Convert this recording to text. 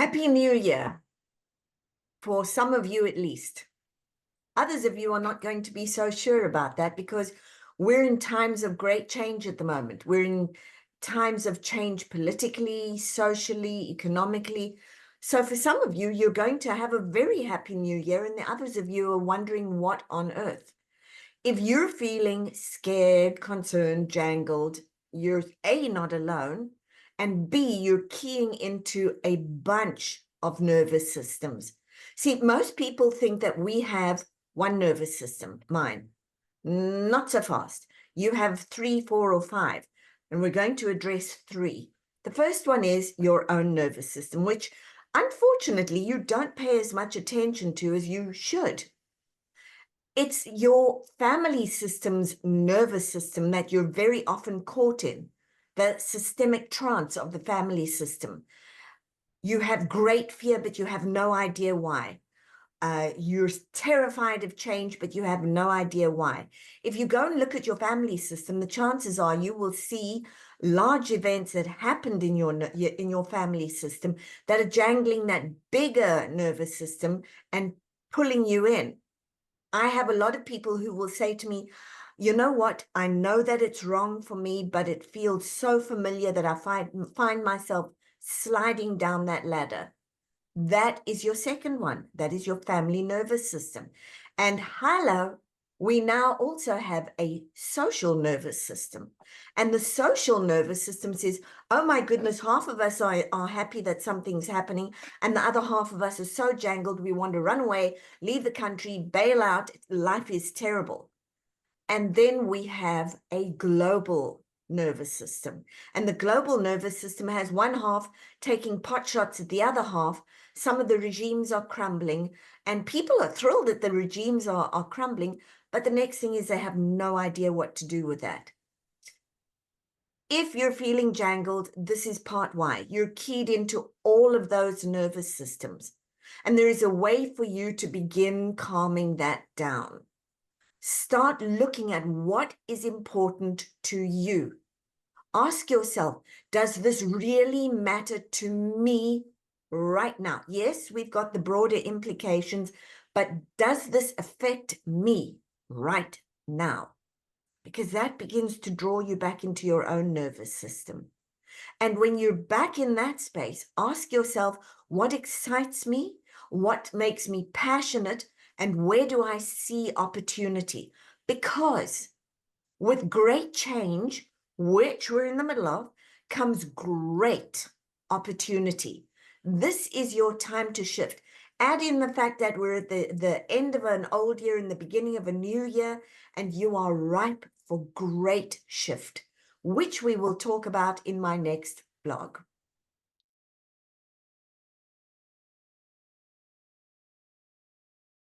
Happy New Year, for some of you at least. Others of you are not going to be so sure about that because we're in times of great change at the moment. We're in times of change politically, socially, economically. So for some of you, you're going to have a very happy New Year, and the others of you are wondering what on earth. If you're feeling scared, concerned, jangled, you're A, not alone, and B, you're keying into a bunch of nervous systems. See, most people think that we have one nervous system, mine. Not so fast. You have 3, 4, or 5, and we're going to address 3. The first one is your own nervous system, which unfortunately you don't pay as much attention to as you should. It's your family system's nervous system that you're very often caught in, the systemic trance of the family system. You have great fear, but you have no idea why. You're terrified of change, but you have no idea why. If you go and look at your family system, the chances are you will see large events that happened in your family system that are jangling that bigger nervous system and pulling you in. I have a lot of people who will say to me, you know what, I know that it's wrong for me, but it feels so familiar that I find myself sliding down that ladder. That is your second one. That is your family nervous system. And hello, we now also have a social nervous system. And the social nervous system says, oh my goodness, half of us are happy that something's happening, and the other half of us are so jangled, we want to run away, leave the country, bail out, life is terrible. And then we have a global nervous system. And the global nervous system has one half taking pot shots at the other half. Some of the regimes are crumbling, and people are thrilled that the regimes are crumbling, but the next thing is they have no idea what to do with that. If you're feeling jangled, this is part why. You're keyed into all of those nervous systems. And there is a way for you to begin calming that down. Start looking at what is important to you. Ask yourself, does this really matter to me right now? Yes, we've got the broader implications, but does this affect me right now? Because that begins to draw you back into your own nervous system. And when you're back in that space, ask yourself, what excites me? What makes me passionate? And where do I see opportunity? Because with great change, which we're in the middle of, comes great opportunity. This is your time to shift. Add in the fact that we're at the end of an old year and the beginning of a new year, and you are ripe for great shift, which we will talk about in my next blog.